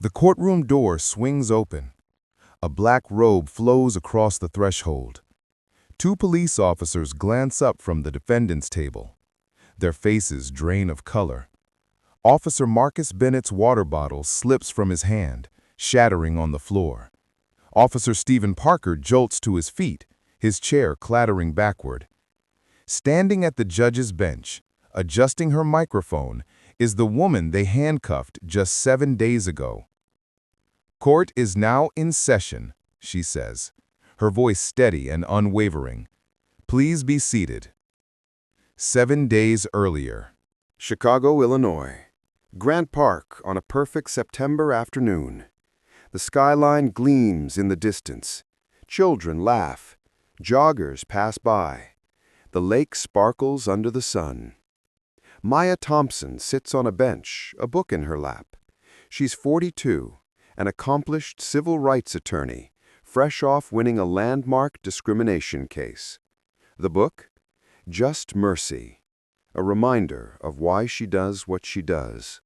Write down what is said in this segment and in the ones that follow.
The courtroom door swings open. A black robe flows across the threshold. Two police officers glance up from the defendant's table. Their faces drain of color. Officer Marcus Bennett's water bottle slips from his hand, shattering on the floor. Officer Stephen Parker jolts to his feet, his chair clattering backward. Standing at the judge's bench, adjusting her microphone, is the woman they handcuffed just 7 days ago. "Court is now in session," she says, her voice steady and unwavering. "Please be seated." 7 days earlier. Chicago, Illinois. Grant Park on a perfect September afternoon. The skyline gleams in the distance. Children laugh. Joggers pass by. The lake sparkles under the sun. Maya Thompson sits on a bench, a book in her lap. She's 42, an accomplished civil rights attorney, fresh off winning a landmark discrimination case. The book? Just Mercy, a reminder of why she does what she does.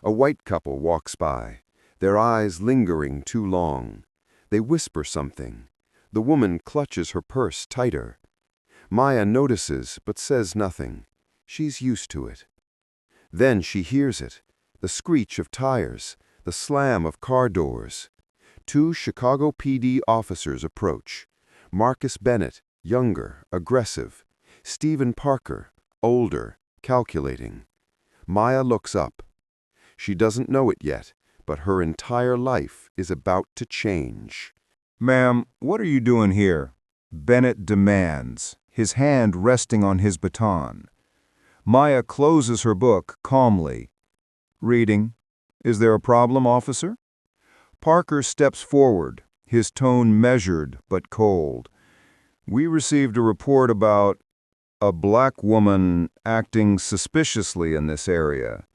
A white couple walks by, their eyes lingering too long. They whisper something. The woman clutches her purse tighter. Maya notices but says nothing. She's used to it. Then she hears it, the screech of tires, the slam of car doors. Two Chicago PD officers approach. Marcus Bennett, younger, aggressive. Stephen Parker, older, calculating. Maya looks up. She doesn't know it yet, but her entire life is about to change. "Ma'am, what are you doing here?" Bennett demands, his hand resting on his baton. Maya closes her book calmly. "Reading. Is there a problem, officer?" Parker steps forward, his tone measured but cold. "We received a report about a black woman acting suspiciously in this area."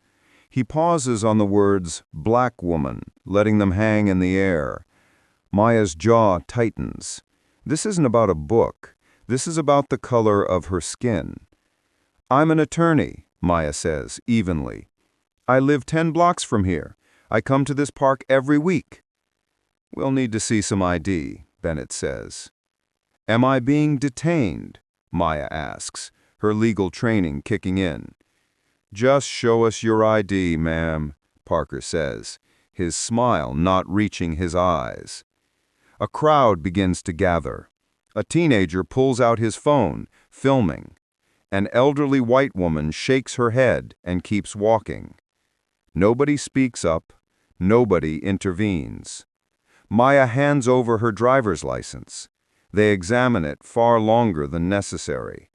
He pauses on the words "black woman," letting them hang in the air. Maya's jaw tightens. This isn't about a book. This is about the color of her skin. "I'm an attorney," Maya says, evenly. "I live 10 blocks from here. I come to this park every week." "We'll need to see some ID," Bennett says. "Am I being detained?" Maya asks, her legal training kicking in. "Just show us your ID, ma'am," Parker says, his smile not reaching his eyes. A crowd begins to gather. A teenager pulls out his phone, filming. An elderly white woman shakes her head and keeps walking. Nobody speaks up. Nobody intervenes. Maya hands over her driver's license. They examine it far longer than necessary.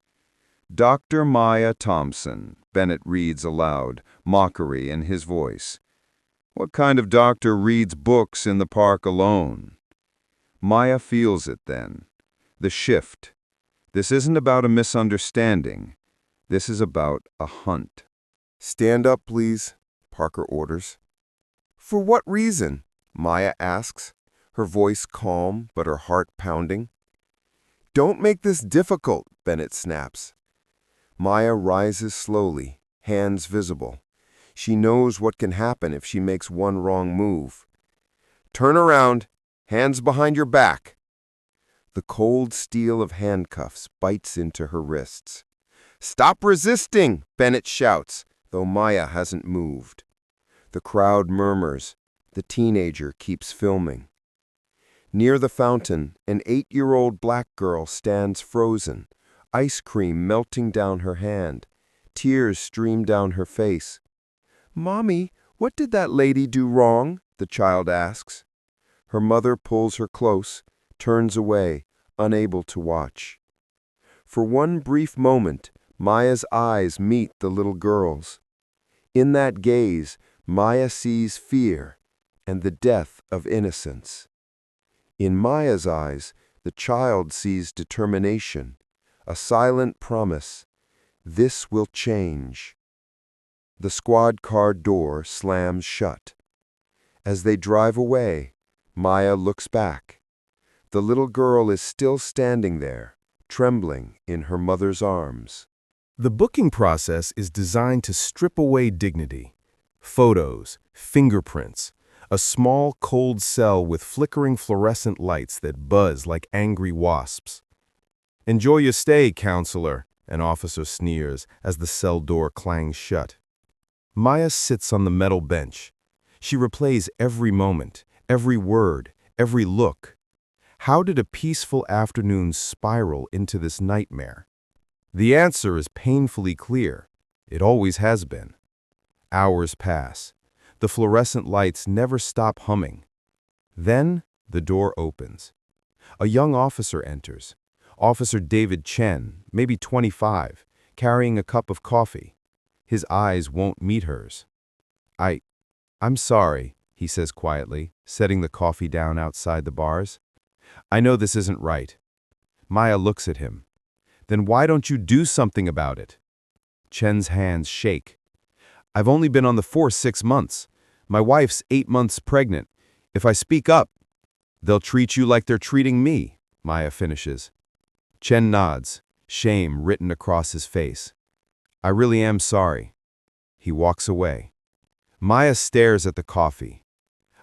"Dr. Maya Thompson," Bennett reads aloud, mockery in his voice. "What kind of doctor reads books in the park alone?" Maya feels it then. The shift. This isn't about a misunderstanding. This is about a hunt. "Stand up, please," Parker orders. "For what reason?" Maya asks, her voice calm but her heart pounding. "Don't make this difficult," Bennett snaps. Maya rises slowly, hands visible. She knows what can happen if she makes one wrong move. "Turn around, hands behind your back." The cold steel of handcuffs bites into her wrists. "Stop resisting," Bennett shouts, though Maya hasn't moved. The crowd murmurs. The teenager keeps filming. Near the fountain, an 8-year-old black girl stands frozen, ice cream melting down her hand. Tears stream down her face. "Mommy, what did that lady do wrong?" the child asks. Her mother pulls her close, turns away, unable to watch. For one brief moment, Maya's eyes meet the little girl's. In that gaze, Maya sees fear and the death of innocence. In Maya's eyes, the child sees determination, a silent promise. This will change. The squad car door slams shut. As they drive away, Maya looks back. The little girl is still standing there, trembling in her mother's arms. The booking process is designed to strip away dignity. Photos, fingerprints, A small, cold cell with flickering fluorescent lights that buzz like angry wasps. "Enjoy your stay, counselor," an officer sneers as the cell door clangs shut. Maya sits on the metal bench. She replays every moment, every word, every look. How did a peaceful afternoon spiral into this nightmare? The answer is painfully clear. It always has been. Hours pass. The fluorescent lights never stop humming. Then the door opens. A young officer enters. Officer David Chen, maybe 25, carrying a cup of coffee. His eyes won't meet hers. I'm sorry," he says quietly, setting the coffee down outside the bars. "I know this isn't right." Maya looks at him. "Then why don't you do something about it?" Chen's hands shake. "I've only been on the force 6 months. My wife's 8 months pregnant. If I speak up, they'll treat you like they're treating me," Maya finishes. Chen nods, shame written across his face. "I really am sorry." He walks away. Maya stares at the coffee.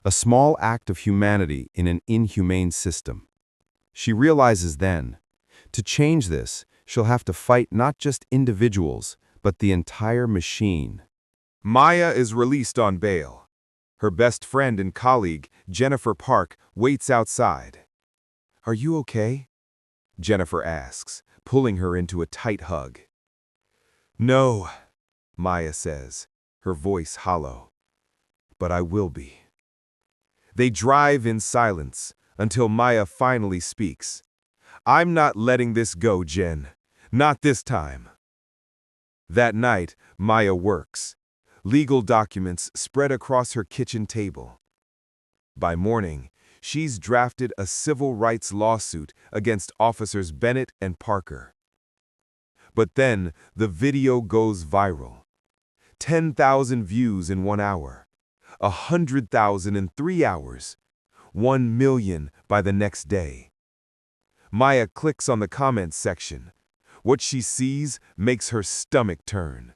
A small act of humanity in an inhumane system. She realizes then, to change this, she'll have to fight not just individuals, but the entire machine. Maya is released on bail. Her best friend and colleague, Jennifer Park, waits outside. "Are you okay?" Jennifer asks, pulling her into a tight hug. "No," Maya says, her voice hollow. "But I will be." They drive in silence until Maya finally speaks. "I'm not letting this go, Jen. Not this time." That night, Maya works. Legal documents spread across her kitchen table. By morning, she's drafted a civil rights lawsuit against officers Bennett and Parker. But then, the video goes viral. 10,000 views in 1 hour. 100,000 in 3 hours. 1 million by the next day. Maya clicks on the comments section. What she sees makes her stomach turn.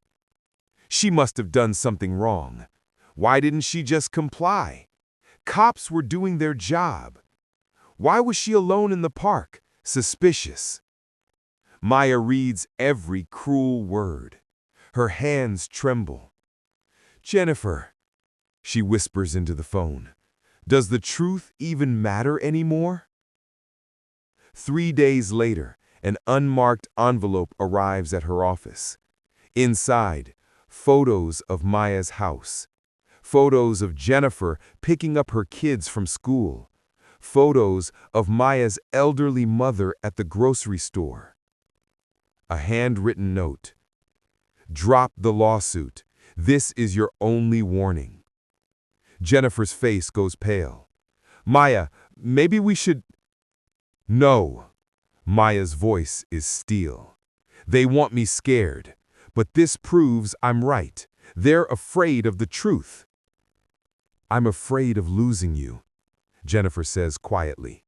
She must have done something wrong. Why didn't she just comply? Cops were doing their job. Why was she alone in the park, suspicious? Maya reads every cruel word. Her hands tremble. "Jennifer," she whispers into the phone, "does the truth even matter anymore?" 3 days later, an unmarked envelope arrives at her office. Inside, photos of Maya's house. Photos of Jennifer picking up her kids from school. Photos of Maya's elderly mother at the grocery store. A handwritten note. "Drop the lawsuit. This is your only warning." Jennifer's face goes pale. "Maya, maybe we should—" "No." Maya's voice is steel. "They want me scared, but this proves I'm right. They're afraid of the truth." "I'm afraid of losing you," Jennifer says quietly.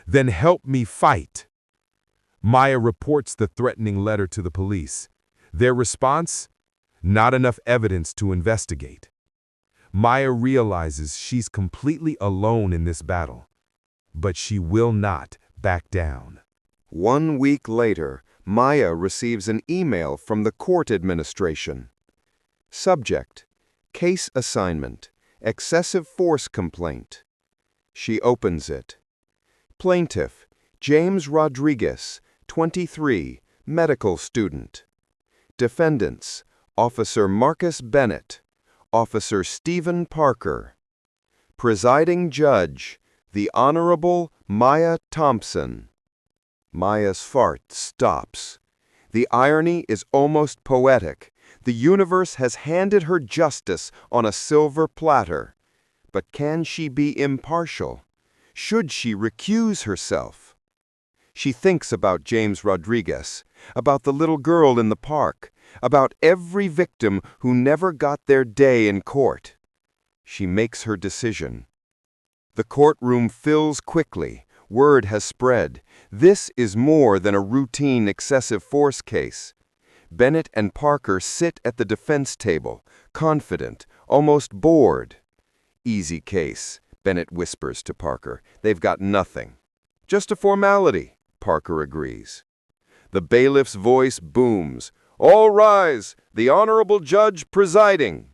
"Then help me fight." Maya reports the threatening letter to the police. Their response? Not enough evidence to investigate. Maya realizes she's completely alone in this battle, but she will not back down. 1 week later, Maya receives an email from the court administration. Subject: Case assignment, excessive force complaint. She opens it. Plaintiff: James Rodriguez, 23, medical student. Defendants: Officer Marcus Bennett, Officer Stephen Parker. Presiding Judge: the Honorable Maya Thompson. Maya's fart stops. The irony is almost poetic. The universe has handed her justice on a silver platter. But can she be impartial? Should she recuse herself? She thinks about James Rodriguez, about the little girl in the park, about every victim who never got their day in court. She makes her decision. The courtroom fills quickly. Word has spread. This is more than a routine excessive force case. Bennett and Parker sit at the defense table, confident, almost bored. Easy case, Bennett whispers to Parker. They've got nothing. Just a formality, Parker agrees. The bailiff's voice booms. All rise! The honorable judge presiding.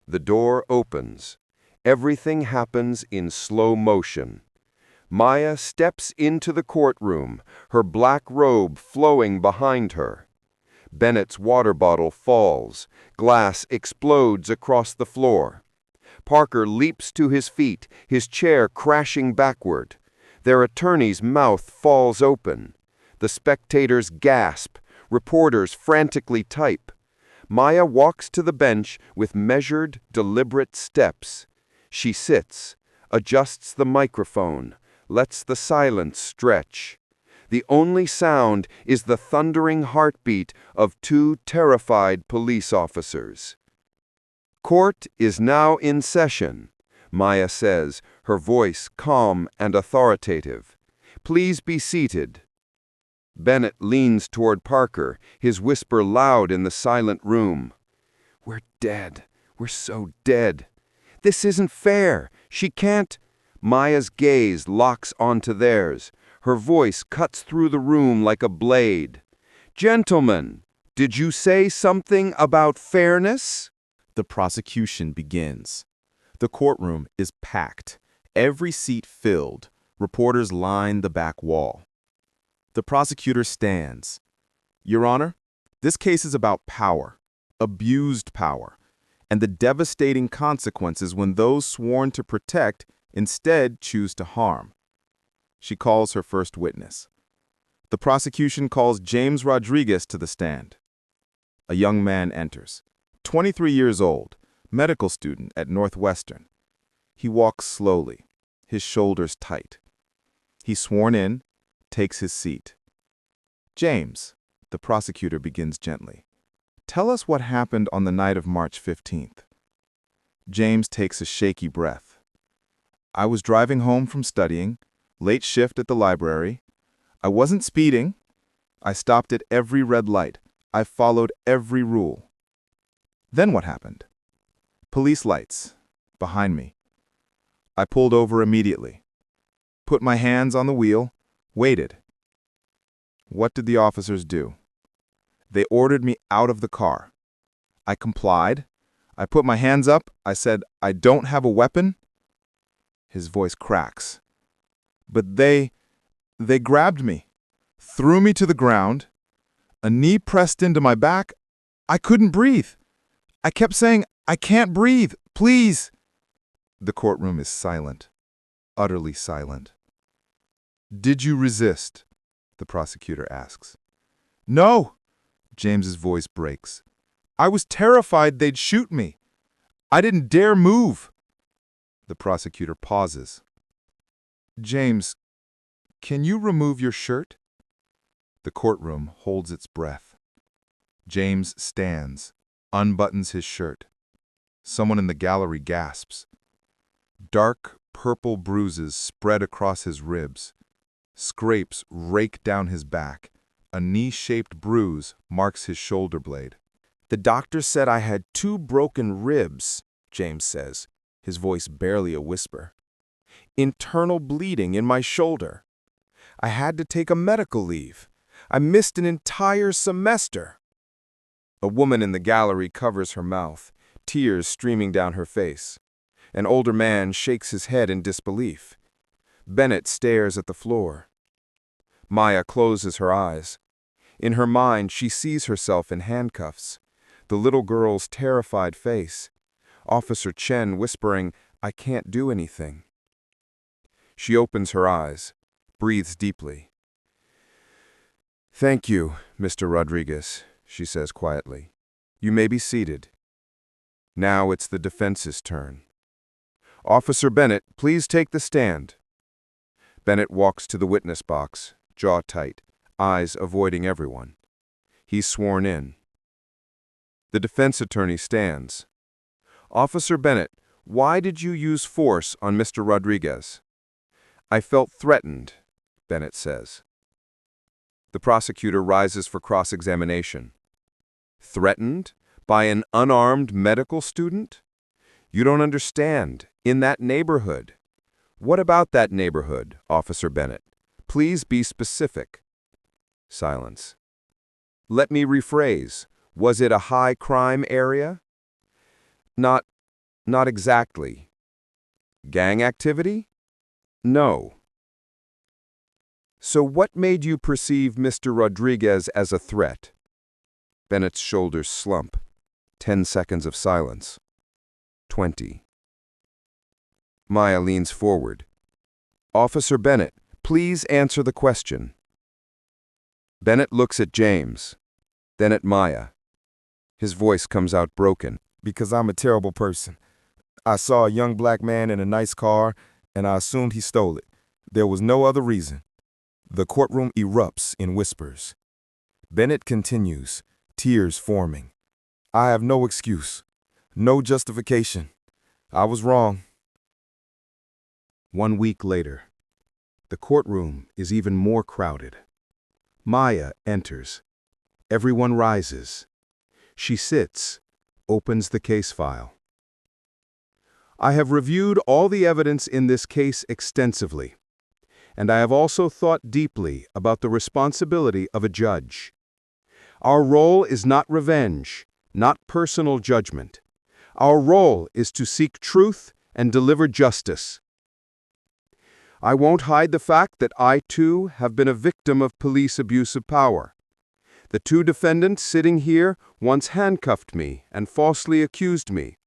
The door opens. Everything happens in slow motion. Maya steps into the courtroom, her black robe flowing behind her. Bennett's water bottle falls. Glass explodes across the floor. Parker leaps to his feet, his chair crashing backward. Their attorney's mouth falls open. The spectators gasp. Reporters frantically type. Maya walks to the bench with measured, deliberate steps. She sits, adjusts the microphone, lets the silence stretch. The only sound is the thundering heartbeat of two terrified police officers. Court is now in session, Maya says, her voice calm and authoritative. Please be seated. Bennett leans toward Parker, his whisper loud in the silent room. We're dead. We're so dead. This isn't fair. She can't. Maya's gaze locks onto theirs. Her voice cuts through the room like a blade. Gentlemen, did you say something about fairness? The prosecution begins. The courtroom is packed, every seat filled. Reporters line the back wall. The prosecutor stands. Your Honor, this case is about power, abused power, and the devastating consequences when those sworn to protect instead choose to harm. She calls her first witness. The prosecution calls James Rodriguez to the stand. A young man enters, 23 years old, medical student at Northwestern. He walks slowly, his shoulders tight. He's sworn in, takes his seat. James, the prosecutor begins gently. Tell us what happened on the night of March 15th. James takes a shaky breath. I was driving home from studying, late shift at the library. I wasn't speeding. I stopped at every red light. I followed every rule. Then what happened? Police lights, behind me. I pulled over immediately, put my hands on the wheel, waited. What did the officers do? They ordered me out of the car. I complied. I put my hands up. I said, I don't have a weapon. His voice cracks. But they grabbed me, threw me to the ground, a knee pressed into my back. I couldn't breathe. I kept saying, I can't breathe, please. The courtroom is silent, utterly silent. Did you resist? The prosecutor asks. No, James's voice breaks. I was terrified they'd shoot me. I didn't dare move. The prosecutor pauses. James, can you remove your shirt? The courtroom holds its breath. James stands, unbuttons his shirt. Someone in the gallery gasps. Dark purple bruises spread across his ribs. Scrapes rake down his back. A knee-shaped bruise marks his shoulder blade. The doctor said I had 2 broken ribs, James says, his voice barely a whisper. Internal bleeding in my shoulder. I had to take a medical leave. I missed an entire semester. A woman in the gallery covers her mouth, tears streaming down her face. An older man shakes his head in disbelief. Bennett stares at the floor. Maya closes her eyes. In her mind, she sees herself in handcuffs. The little girl's terrified face. Officer Chen whispering, I can't do anything. She opens her eyes, breathes deeply. Thank you, Mr. Rodriguez, she says quietly. You may be seated. Now it's the defense's turn. Officer Bennett, please take the stand. Bennett walks to the witness box, jaw tight, eyes avoiding everyone. He's sworn in. The defense attorney stands. Officer Bennett, why did you use force on Mr. Rodriguez? I felt threatened, Bennett says. The prosecutor rises for cross-examination. Threatened? By an unarmed medical student? You don't understand. In that neighborhood. What about that neighborhood, Officer Bennett? Please be specific. Silence. Let me rephrase. Was it a high-crime area? Not exactly. Gang activity? No. So what made you perceive Mr. Rodriguez as a threat? Bennett's shoulders slump. 10 seconds of silence. 20. Maya leans forward. Officer Bennett, please answer the question. Bennett looks at James, then at Maya. His voice comes out broken. Because I'm a terrible person. I saw a young black man in a nice car, and I assumed he stole it. There was no other reason. The courtroom erupts in whispers. Bennett continues, tears forming. I have no excuse, no justification. I was wrong. 1 week later, the courtroom is even more crowded. Maya enters. Everyone rises. She sits, opens the case file. I have reviewed all the evidence in this case extensively, and I have also thought deeply about the responsibility of a judge. Our role is not revenge, not personal judgment. Our role is to seek truth and deliver justice. I won't hide the fact that I, too, have been a victim of police abuse of power. The 2 defendants sitting here once handcuffed me and falsely accused me.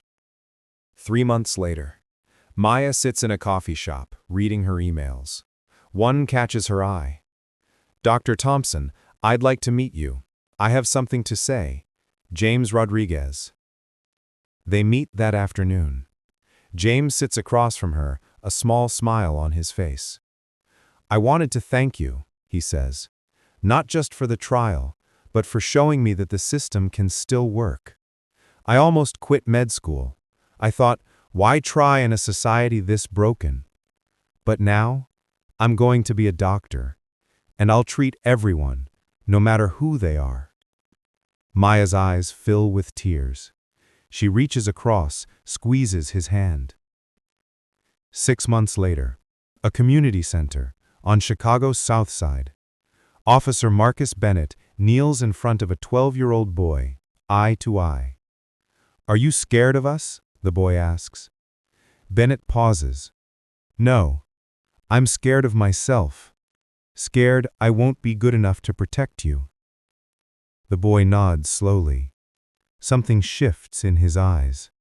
3 months later, Maya sits in a coffee shop, reading her emails. One catches her eye. Dr. Thompson, I'd like to meet you. I have something to say. James Rodriguez. They meet that afternoon. James sits across from her, a small smile on his face. I wanted to thank you, he says, not just for the trial, but for showing me that the system can still work. I almost quit med school. I thought, why try in a society this broken? But now, I'm going to be a doctor, and I'll treat everyone, no matter who they are. Maya's eyes fill with tears. She reaches across, squeezes his hand. 6 months later, a community center on Chicago's South Side. Officer Marcus Bennett kneels in front of a 12-year-old boy, eye to eye. Are you scared of us? The boy asks. Bennett pauses. No, I'm scared of myself. Scared I won't be good enough to protect you. The boy nods slowly. Something shifts in his eyes.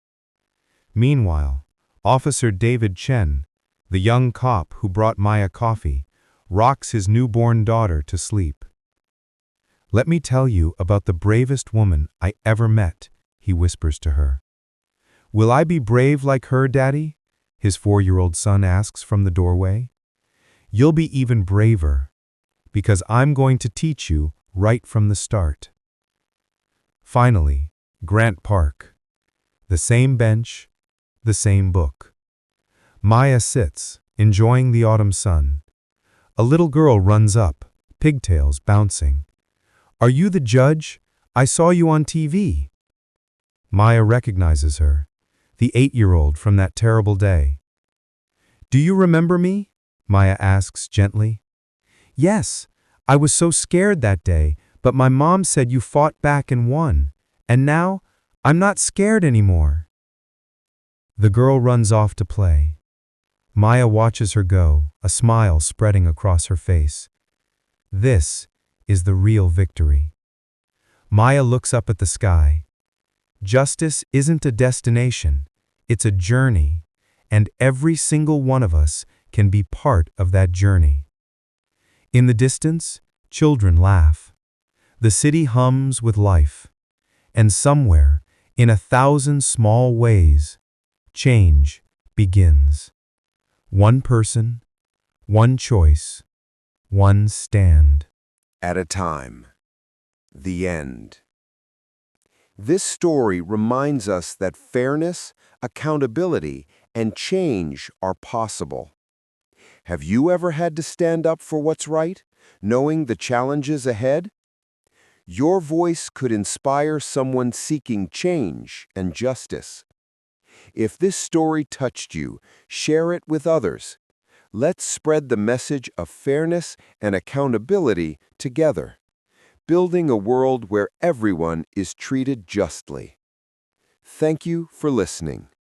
Meanwhile, Officer David Chen, the young cop who brought Maya coffee, rocks his newborn daughter to sleep. Let me tell you about the bravest woman I ever met, he whispers to her. Will I be brave like her, Daddy? His 4-year-old son asks from the doorway. You'll be even braver, because I'm going to teach you right from the start. Finally, Grant Park. The same bench, the same book. Maya sits, enjoying the autumn sun. A little girl runs up, pigtails bouncing. Are you the judge? I saw you on TV. Maya recognizes her, the 8-year-old from that terrible day. Do you remember me? Maya asks gently. Yes, I was so scared that day, but my mom said you fought back and won, and now I'm not scared anymore. The girl runs off to play. Maya watches her go, a smile spreading across her face. This is the real victory. Maya looks up at the sky. Justice isn't a destination, it's a journey, and every single one of us can be part of that journey. In the distance, children laugh. The city hums with life. And somewhere, in 1,000 small ways, change begins. One person, one choice, one stand. At a time. The end. This story reminds us that fairness, accountability, and change are possible. Have you ever had to stand up for what's right, knowing the challenges ahead? Your voice could inspire someone seeking change and justice. If this story touched you, share it with others. Let's spread the message of fairness and accountability together, building a world where everyone is treated justly. Thank you for listening.